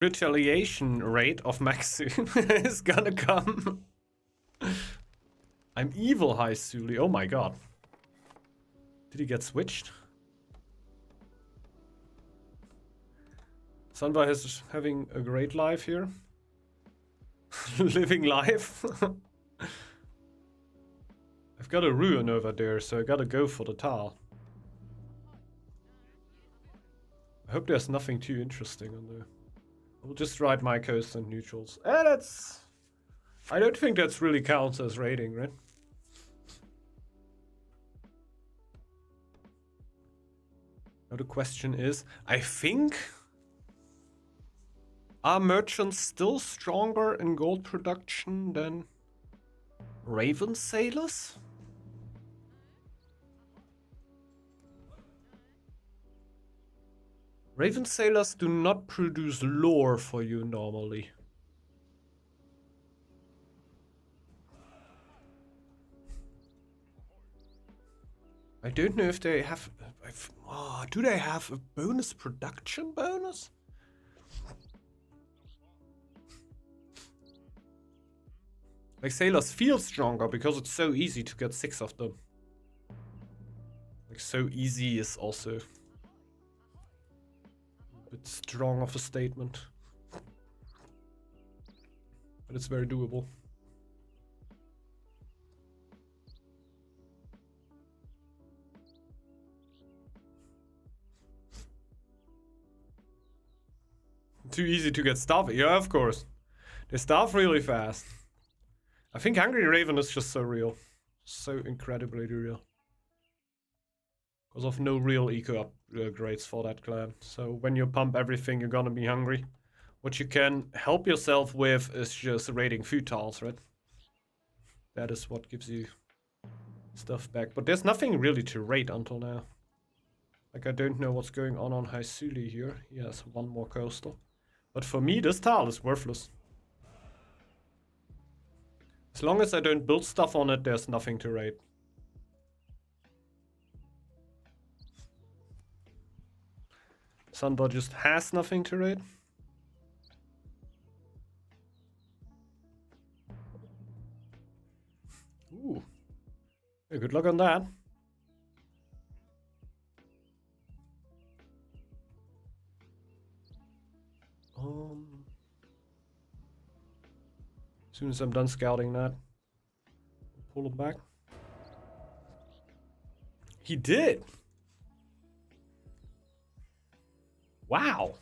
Retaliation rate of Maxu is gonna come. I'm evil, High Suli. Oh my god. Did he get switched? Sanva is having a great life here. Living life. I've got a ruin over there, so I gotta go for the tile. I hope there's nothing too interesting on there. I'll just ride my coast and neutrals. That's... I don't think that's really counts as raiding, right? Now the question is, I think... Are merchants still stronger in gold production than Raven sailors? Raven sailors do not produce lore for you normally. I don't know if they have... do they have a bonus production bonus? Like, sailors feel stronger because it's so easy to get 6 of them. Like, so easy is also a bit strong of a statement. But it's very doable. Too easy to get stuff. Yeah, of course. They starve really fast. I think Hungry Raven is just so real. So incredibly real. Because of no real eco upgrades for that clan. So when you pump everything, you're gonna be hungry. What you can help yourself with is just raiding food tiles, right? That is what gives you stuff back. But there's nothing really to raid until now. Like, I don't know what's going on High Suli here. He has one more coastal. But for me, this tile is worthless. As long as I don't build stuff on it, there's nothing to raid. Sunbar just has nothing to raid. Ooh. Yeah, good luck on that. As soon as I'm done scouting that, pull him back. He did. Wow.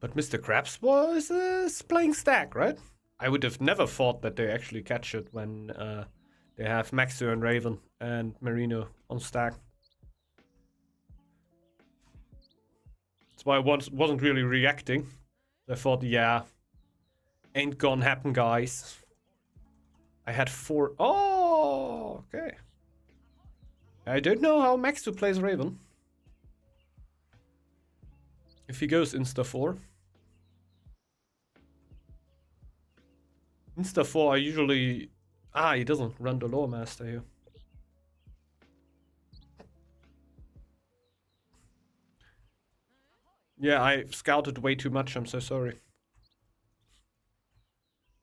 But Mr. Krabs was playing stack, right? I would have never thought that they actually catch it when they have Maxu and Raven and Marino on stack. That's why I wasn't really reacting. I thought, yeah, ain't gonna happen, guys. I had 4... Oh, okay. I don't know how Maxu plays Raven. If he goes Insta-4. Insta-4 I usually... Ah, he doesn't run the Lore Master here. Yeah, I scouted way too much, I'm so sorry.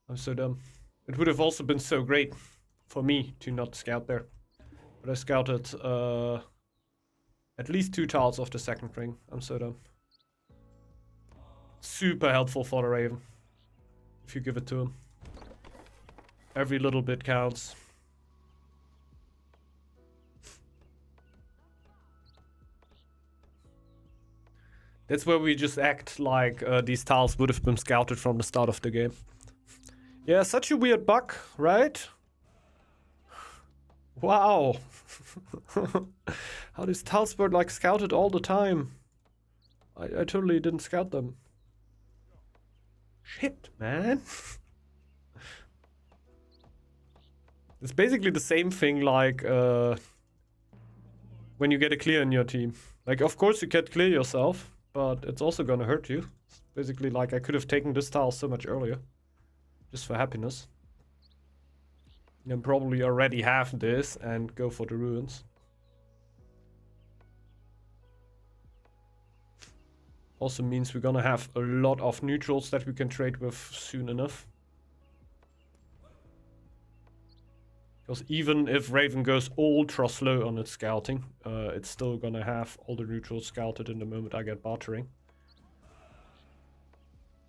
I'm so dumb. It would have also been so great for me to not scout there. But I scouted at least 2 tiles off the second ring. I'm so dumb. Super helpful for the Raven. If you give it to him. Every little bit counts. That's where we just act like these tiles would have been scouted from the start of the game. Yeah, such a weird bug, right? Wow. How these tiles were like scouted all the time. I totally didn't scout them. Shit, man. It's basically the same thing like when you get a clear in your team. Like, of course you can clear yourself, but it's also gonna hurt you. It's basically like I could have taken this tile so much earlier. Just for happiness. And probably already have this and go for the ruins. Also means we're gonna have a lot of neutrals that we can trade with soon enough. Because even if Raven goes ultra slow on its scouting, it's still gonna have all the neutrals scouted in the moment I get bartering.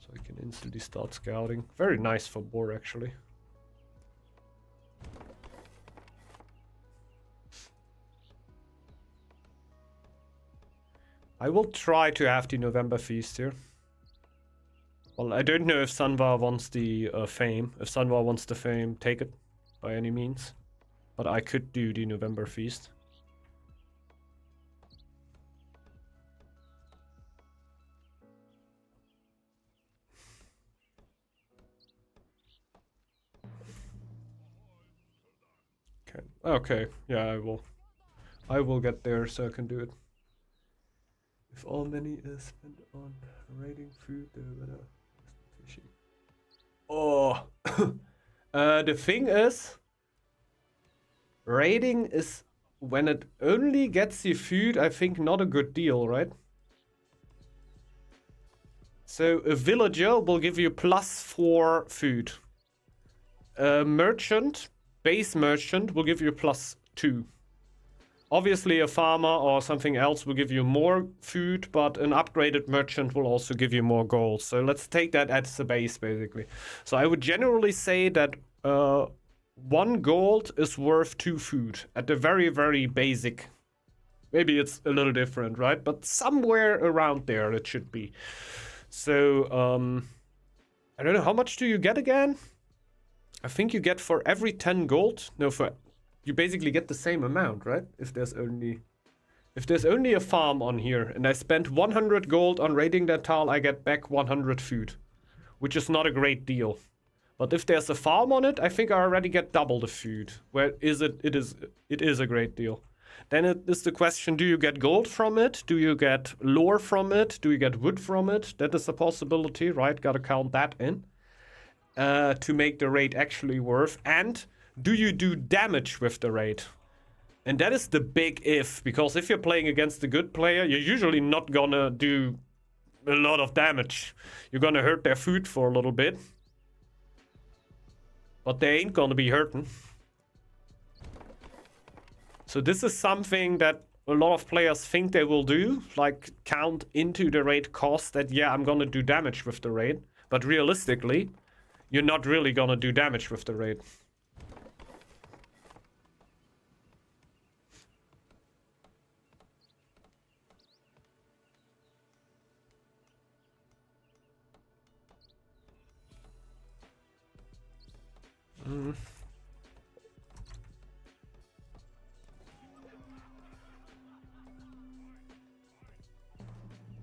So I can instantly start scouting. Very nice for Boar, actually. I will try to have the November feast here. Well, I don't know if Sunvar wants the fame. If Sunvar wants the fame, take it by any means. But I could do the November feast. Okay. Okay. Yeah, I will get there so I can do it. If all money is spent on raiding food, fishing. Oh, the thing is, raiding is when it only gets you food. I think not a good deal, right? So a villager will give you +4 food. A merchant, base merchant, will give you +2. Obviously, a farmer or something else will give you more food, but an upgraded merchant will also give you more gold. So let's take that as the base, basically. So I would generally say that 1 gold is worth 2 food at the very, very basic. Maybe it's a little different, right? But somewhere around there it should be. So, I don't know, how much do you get again? I think you get for every 10 gold. No, you basically get the same amount, right? If there's only a farm on here and I spent 100 gold on raiding that tile, I get back 100 food, which is not a great deal. But if there's a farm on it, I think I already get double the food. Where is it? It is a great deal. Then it is the question, do you get gold from it? Do you get lore from it? Do you get wood from it? That is a possibility, right? Gotta count that in. To make the raid actually worth. And do you do damage with the raid? And that is the big if, because if you're playing against a good player, you're usually not gonna do a lot of damage. You're gonna hurt their food for a little bit. But they ain't gonna be hurting. So this is something that a lot of players think they will do, like count into the raid cost that, yeah, I'm gonna do damage with the raid. But realistically, you're not really gonna do damage with the raid.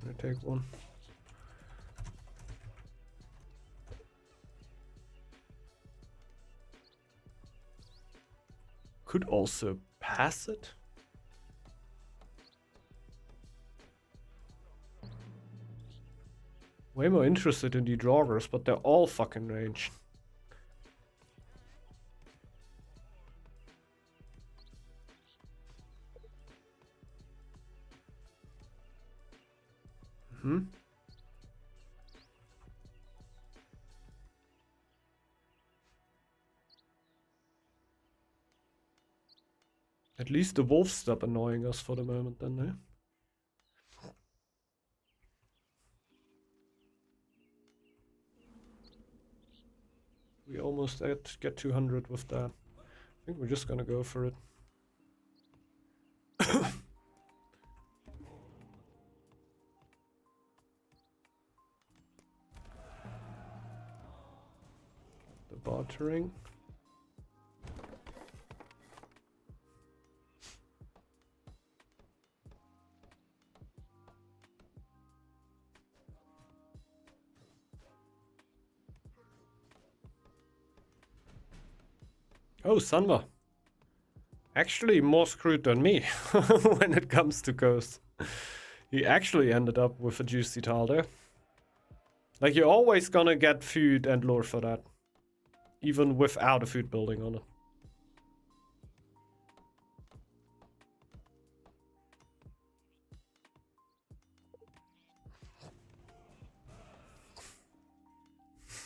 I take one. Could also pass it. Way more interested in the drawers, but they're all fucking ranged. At least the wolves stop annoying us for the moment then, eh? We almost get 200 with that. I think we're just gonna go for it. The bartering. Oh, Sanva. Actually more screwed than me when it comes to ghosts. He actually ended up with a juicy tile there. Like, you're always gonna get food and lore for that. Even without a food building on it.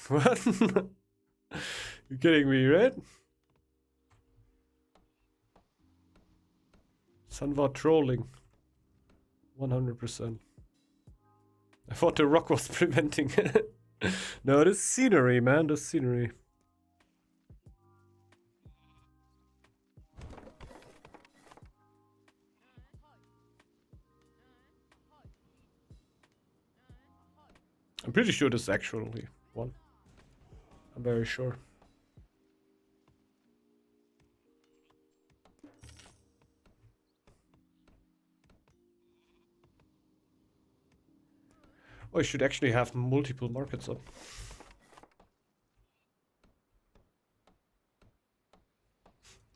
What? You're kidding me, right? Sunvar trolling. 100%. I thought the rock was preventing it. No, this scenery, man. This scenery. I'm pretty sure this is actually one. I'm very sure. Oh, I should actually have multiple markets up.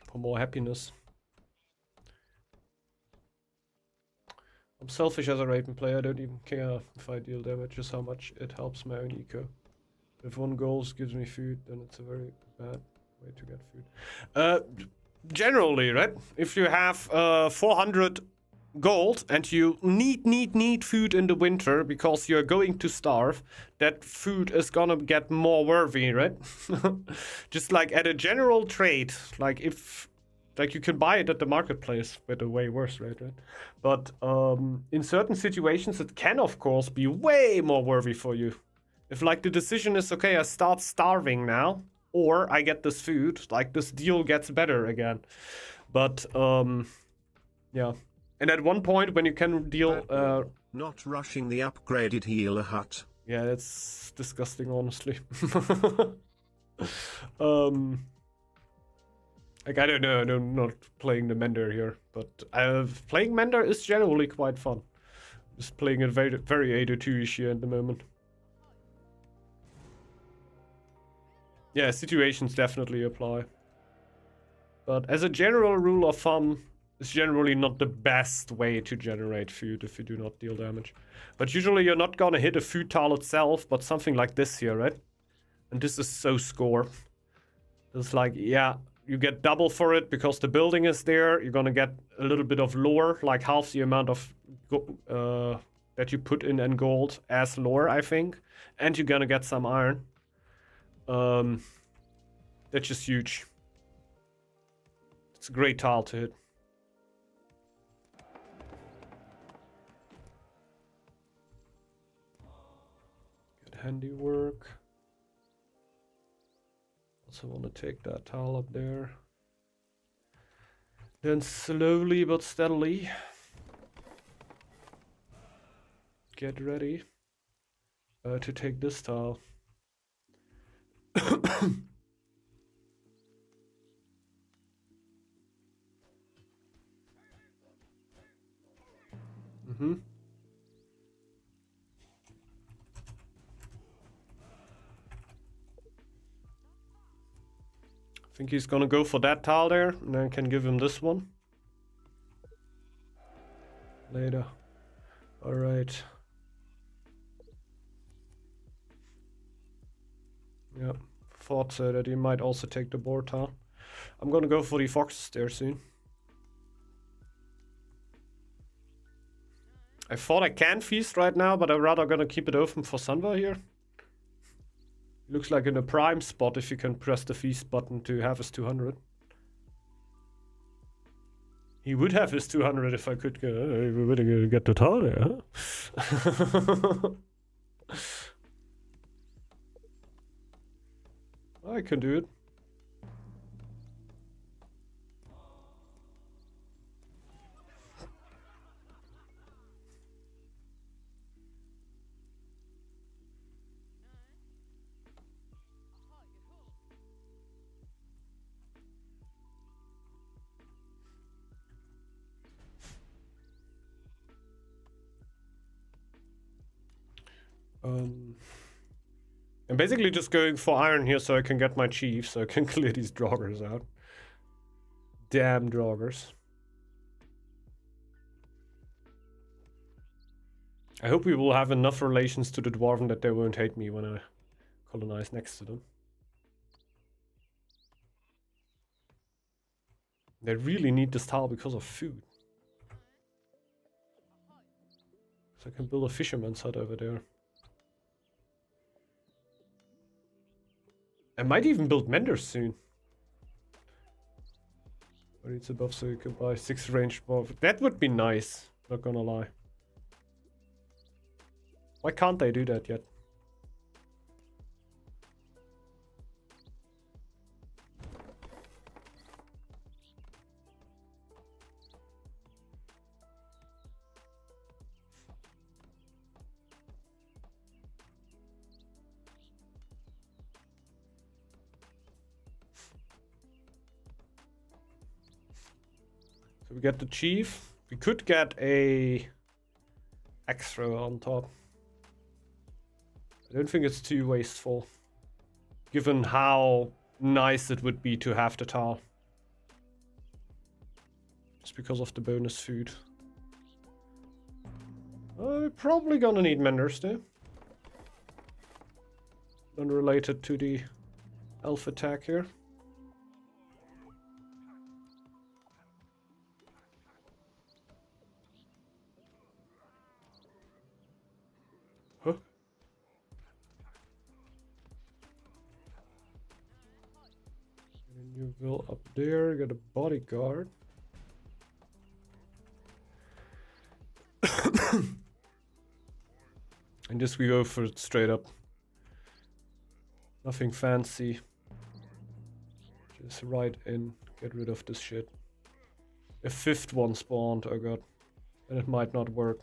For more happiness. I'm selfish as a Raven player. I don't even care if I deal damage, just how much it helps my own eco. If one goal gives me food, then it's a very bad way to get food. Generally, right? If you have 400 gold and you need food in the winter because you're going to starve, that food is gonna get more worthy, right? Just like at a general trade, like if you can buy it at the marketplace, but way worse, right? But in certain situations it can of course be way more worthy for you. If like the decision is, okay, I start starving now, or I get this food, like this deal gets better again. But yeah. And at one point when you can deal not rushing the upgraded healer hut. Yeah, that's disgusting, honestly. Like I don't know, I'm not playing the Mender here, but playing Mender is generally quite fun. Just playing it very 802-ish here at the moment. Yeah, situations definitely apply. But as a general rule of thumb, it's generally not the best way to generate food if you do not deal damage. But usually you're not gonna hit a food tile itself, but something like this here, right? And this is so score. It's like, yeah, you get double for it because the building is there. You're gonna get a little bit of lore, like half the amount of that you put in gold as lore, I think. And you're gonna get some iron. That's just huge. It's a great tile to hit. Good handiwork. Also want to take that tile up there. Then slowly but steadily get ready to take this tile. Mm-hmm. I think he's gonna go for that tile there, and I can give him this one. Later. Alright. Yeah. Thought so that he might also take the boar tile. I'm gonna go for the foxes there soon. I thought I can feast right now, but I'm rather gonna keep it open for Sunva here. Looks like in a prime spot if you can press the feast button to have his 200. He would have his 200 if I could get the tile there, huh? I can do it. I'm basically just going for iron here so I can get my chief, so I can clear these draugrs out. Damn draugrs. I hope we will have enough relations to the dwarven that they won't hate me when I colonize next to them. They really need this tile because of food. So I can build a fisherman's hut over there. I might even build Menders soon. But it's above so you can buy 6 ranged bow. That would be nice, not gonna lie. Why can't they do that yet? So we get the chief. We could get a extra on top. I don't think it's too wasteful, given how nice it would be to have the tile. Just because of the bonus food. Probably gonna need Menders though. Unrelated to the elf attack here. Huh? You will up there, get a bodyguard. And just we go for it straight up. Nothing fancy. Just right in, get rid of this shit. A 5th one spawned, oh god. And it might not work.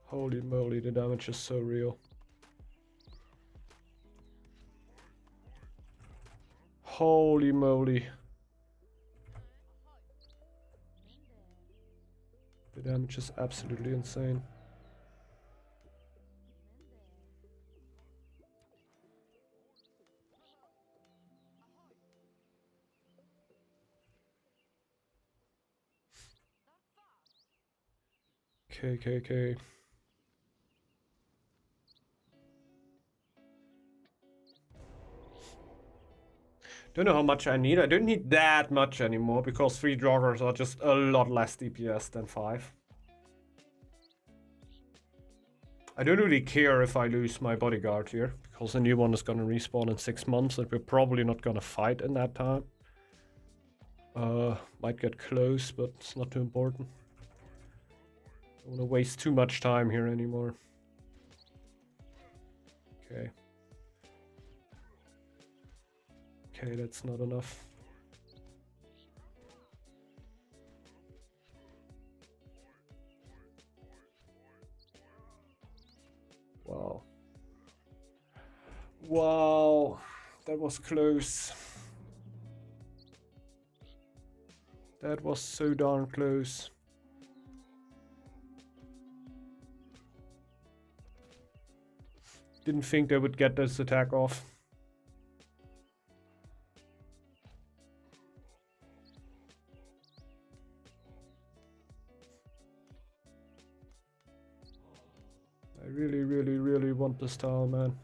Holy moly, the damage is so real. Holy moly. The damage is absolutely insane. Okay. Don't know how much I need. I don't need that much anymore because 3 joggers are just a lot less DPS than 5. I don't really care if I lose my bodyguard here because the new one is gonna respawn in 6 months and we're probably not gonna fight in that time. Might get close, but it's not too important. Don't want to waste too much time here anymore. Okay. Okay, that's not enough. Wow. Wow. That was close. That was so darn close. Didn't think they would get this attack off. I really want this tile, man.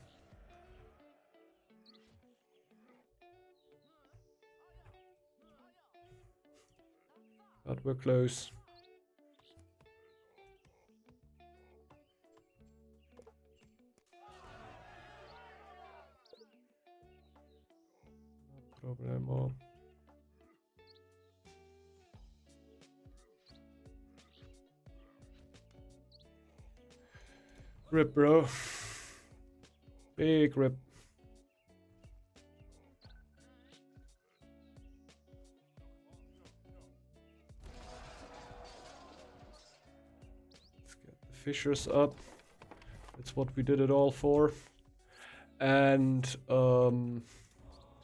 But we're close. No problemo. Rip, bro. Big rip. Let's get the fishers up. That's what we did it all for. And the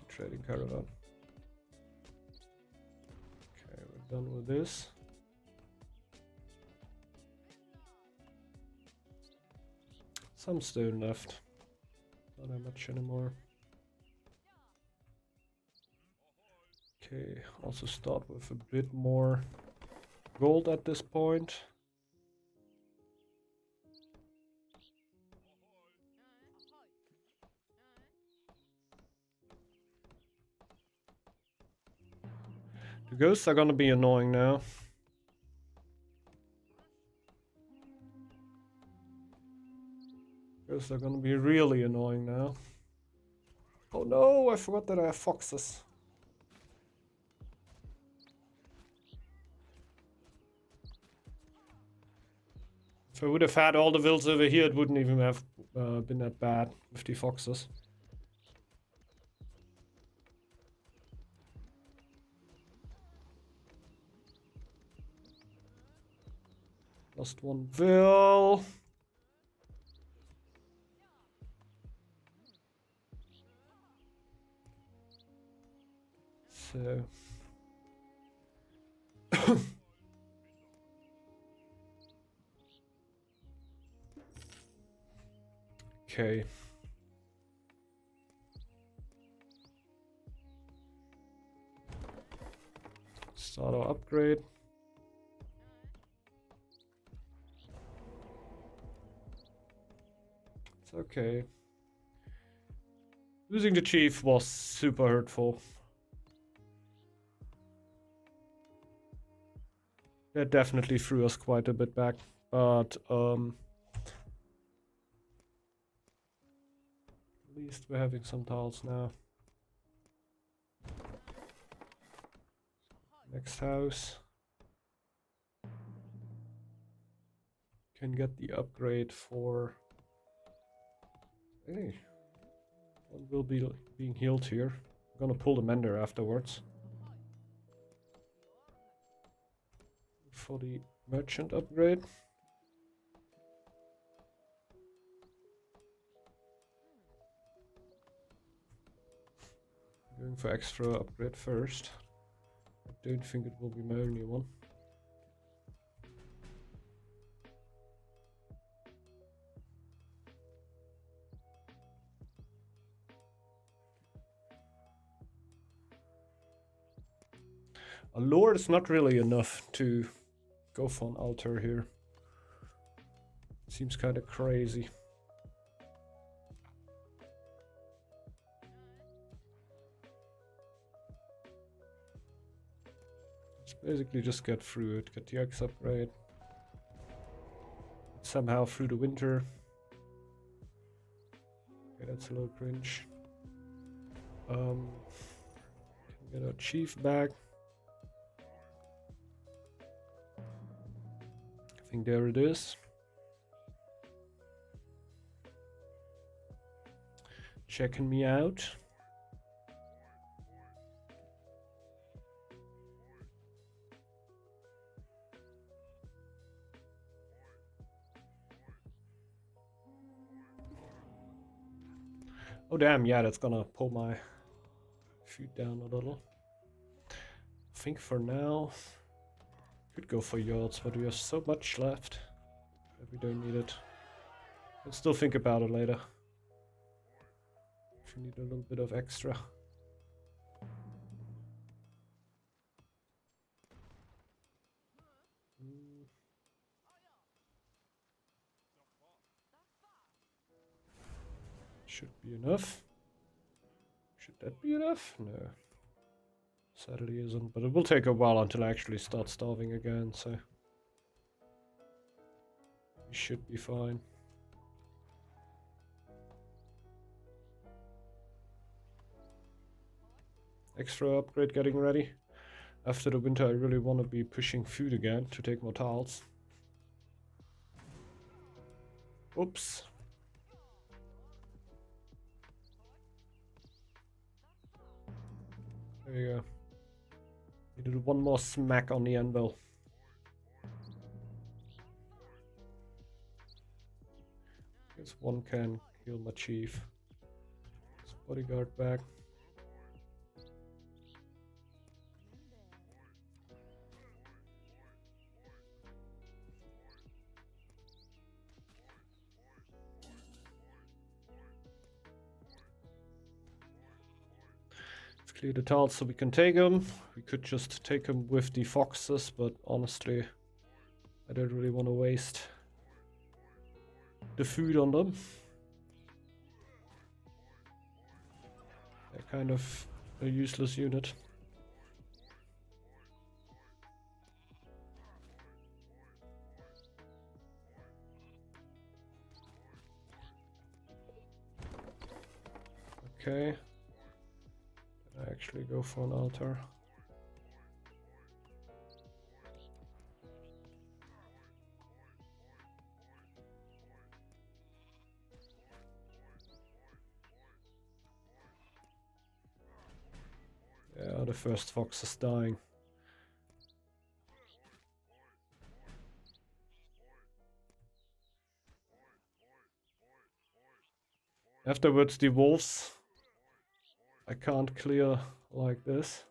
trading caravan. Okay, we're done with this. Some stone left. Not that much anymore. Okay, also start with a bit more gold at this point. The ghosts are gonna be annoying now. Because they're gonna be really annoying now. Oh no, I forgot that I have foxes. If I would have had all the vills over here, it wouldn't even have been that bad with the foxes. Lost one vill. So... okay. Start our upgrade. It's okay. Losing the chief was super hurtful. That definitely threw us quite a bit back, but at least we're having some tiles now. Next house. Can get the upgrade for... Hey, one will be being healed here. I'm gonna pull the mender afterwards. For the merchant upgrade. Going for extra upgrade first. I don't think it will be my only one. A lore is not really enough to go for an altar here. Seems kind of crazy. Let's basically just get through it, get the X upgrade. Somehow through the winter. Okay, that's a little cringe. Can get our chief back. I think there it is. Checking me out. Oh damn, yeah, that's gonna pull my food down a little. I think for now, could go for yards, but we have so much left that we don't need it. I'll still think about it later. If you need a little bit of extra. Should be enough. Should that be enough? No. Sadly isn't, but it will take a while until I actually start starving again, so... we should be fine. Extra upgrade getting ready. After the winter I really want to be pushing food again to take more tiles. Oops. There you go. Needed one more smack on the anvil. Guess one can heal my chief. His bodyguard back. Clear the tiles so we can take them. We could just take them with the foxes, but honestly, I don't really want to waste the food on them. They're kind of a useless unit. okay. Then I actually go for an altar. Yeah, the first fox is dying. Afterwards, the wolves I can't clear like this.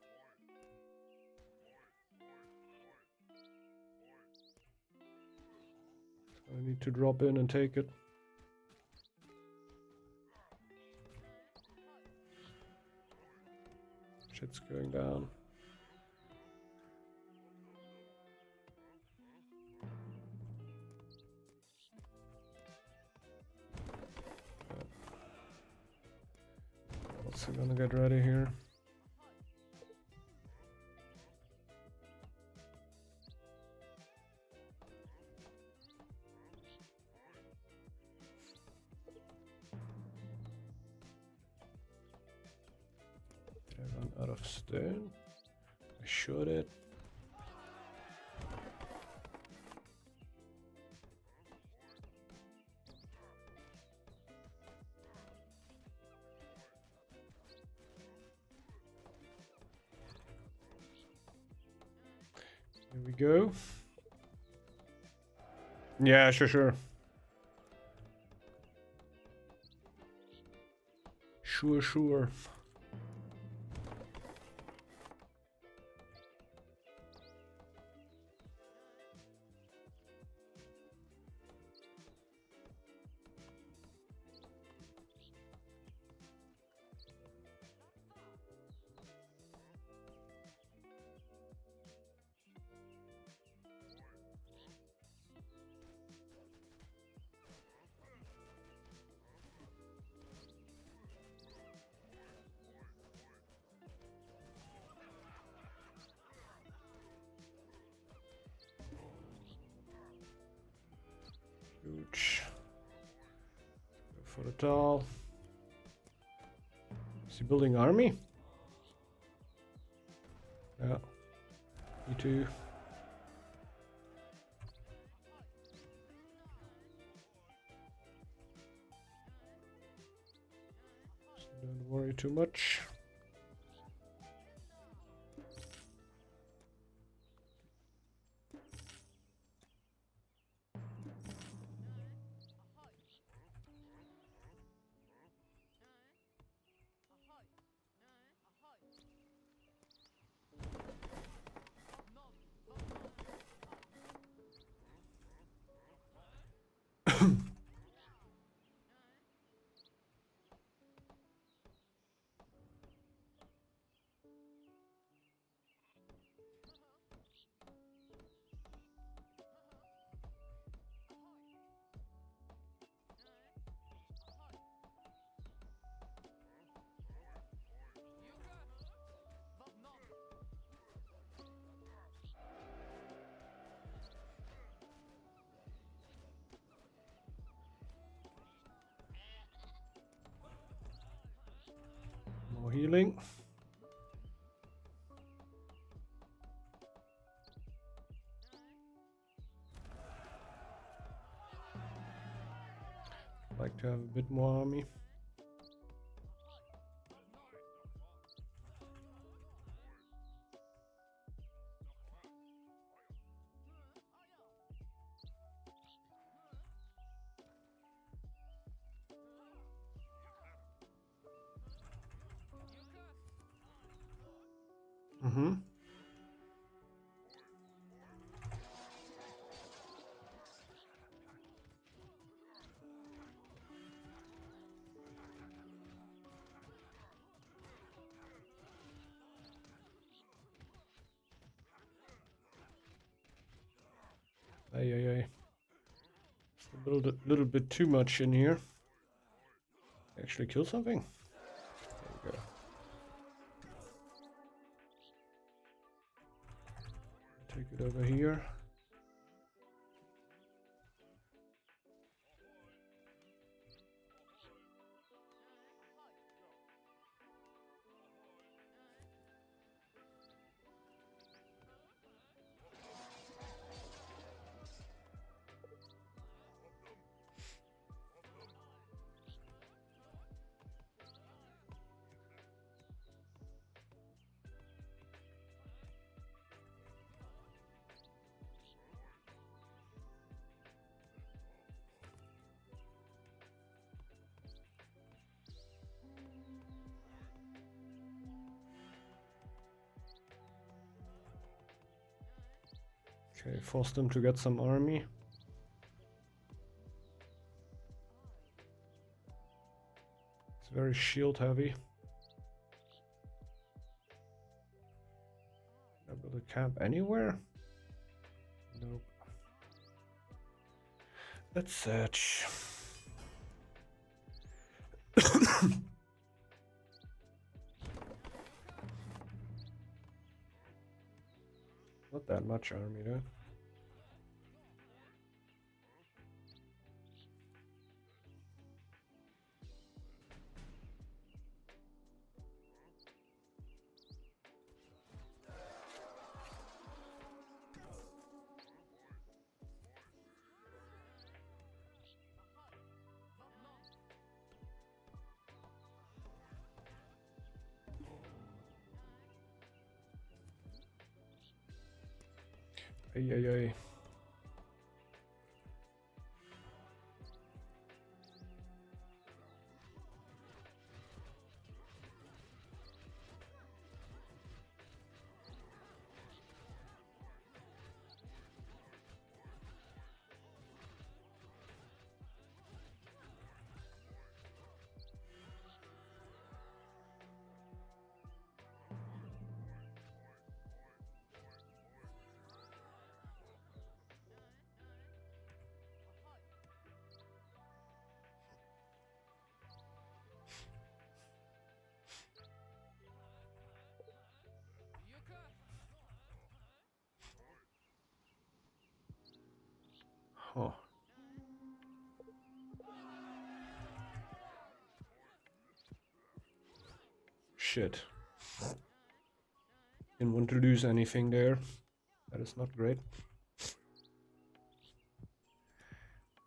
I need to drop in and take it. Shit's going down. Also gonna get ready here. Did I run out of stone? I sure did. Here we go. Yeah, sure. Sure. Huge. Go for the tall. Is he building army? Yeah. Me too. So don't worry too much. More healing. Like to have a bit more army. Mm-hmm. Ay. Just a little bit too much in here. Actually kill something? There we go. Take it over here. Okay, force them to get some army. It's very shield heavy. Able to camp anywhere? Nope. Let's search. Not that much army though. Ay, ay, ay. Oh. Shit. Didn't want to lose anything there. That is not great.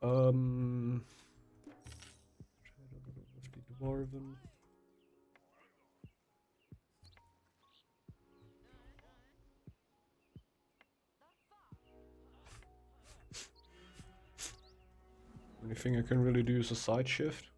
With the Dwarven. Only thing I can really do is a side shift.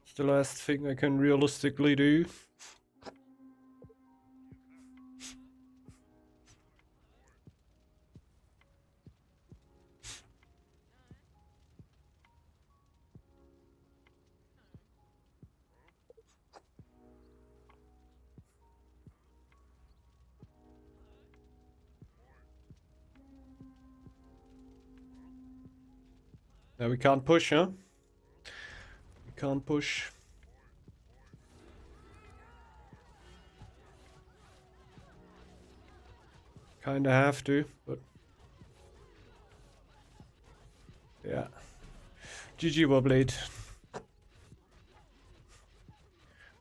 It's the last thing I can realistically do. Now we can't push, huh? We can't push. Kinda have to, but yeah. GG Wobblade.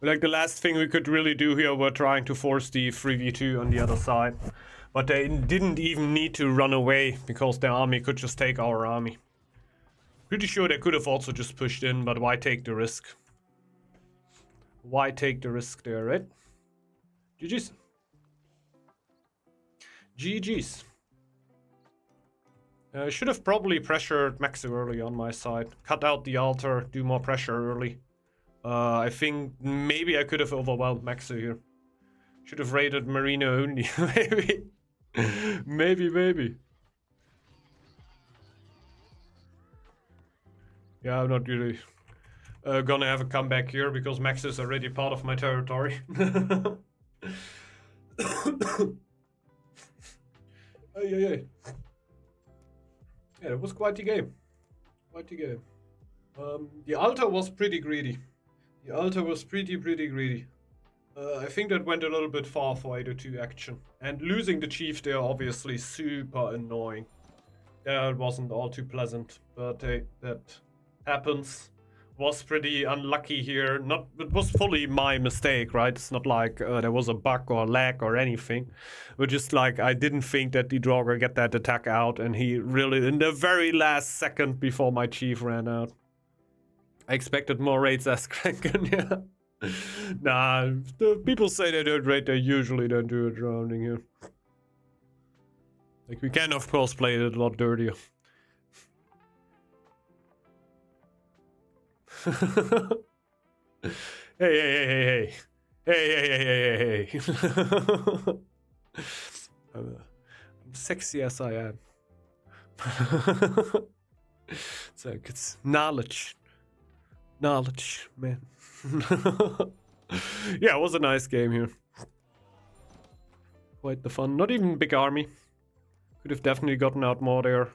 Like the last thing we could really do here, we're trying to force the 3v2 on the other side. But they didn't even need to run away, because their army could just take our army. Pretty sure they could have also just pushed in, but why take the risk? Why take the risk there, right? GG's. GG's. I should have probably pressured Maxu early on my side. Cut out the altar, do more pressure early. I think maybe I could have overwhelmed Maxu here. Should have raided Marina only, maybe. Maybe. Yeah, I'm not really gonna have a comeback here because Max is already part of my territory. Ay. Yeah, it was quite the game. The altar was pretty greedy. Pretty greedy. I think that went a little bit far for 802 action. And losing the chief there obviously super annoying. Yeah, it wasn't all too pleasant, but hey, that happens. was pretty unlucky here. It was fully my mistake, right? It's not like there was a bug or lag or anything. But just like I didn't think that the Draugr get that attack out, and he really in the very last second before my chief ran out. I expected more raids as Kraken, yeah. Nah, the people say they don't raid, they usually don't do a drowning here. Like, we can of course play it a lot dirtier. Hey, hey, hey, hey, hey. Hey, hey, hey, hey, hey, hey. I'm sexy as I am. So it's knowledge. Knowledge, man. Yeah, it was a nice game here. Quite the fun. Not even big army. Could have definitely gotten out more there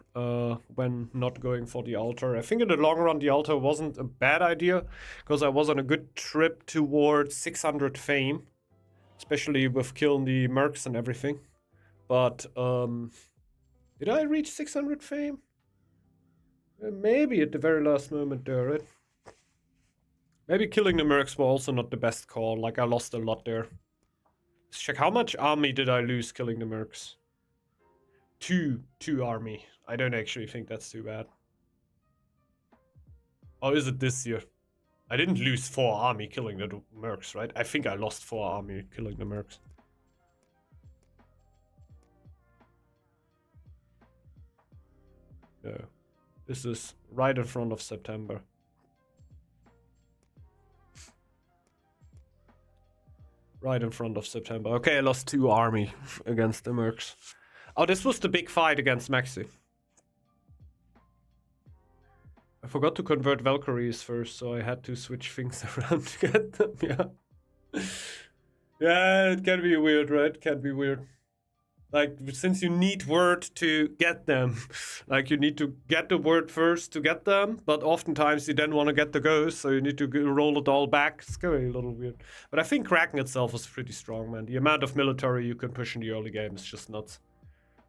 when not going for the altar. I think in the long run the altar wasn't a bad idea, because I was on a good trip towards 600 fame, especially with killing the mercs and everything. But did I reach 600 fame? Maybe at the very last moment there, right? Maybe killing the mercs was also not the best call. Like, I lost a lot there. Let's check, how much army did I lose killing the mercs? Two army. I don't actually think that's too bad. Or is it this year? I didn't lose 4 army killing the mercs, right? I think I lost 4 army killing the mercs. No. This is right in front of September. Right in front of September. Okay, I lost 2 army against the mercs. Oh, this was the big fight against Maxi. I forgot to convert Valkyries first, so I had to switch things around to get them, yeah. Yeah, it can be weird, right? Can be weird. Like, since you need word to get them, like, you need to get the word first to get them, but oftentimes you then want to get the ghost, so you need to roll it all back. It's going a little weird. But I think Kraken itself is pretty strong, man. The amount of military you can push in the early game is just nuts.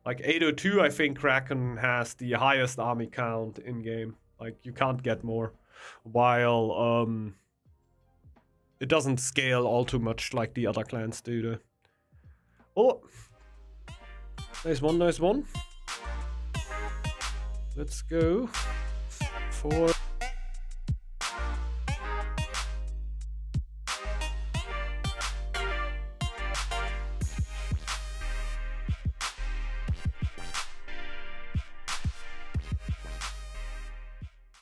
Like, 802, I think Kraken has the highest army count in-game. Like, you can't get more. While, it doesn't scale all too much like the other clans do, though. Oh! Nice one, nice one. Let's go for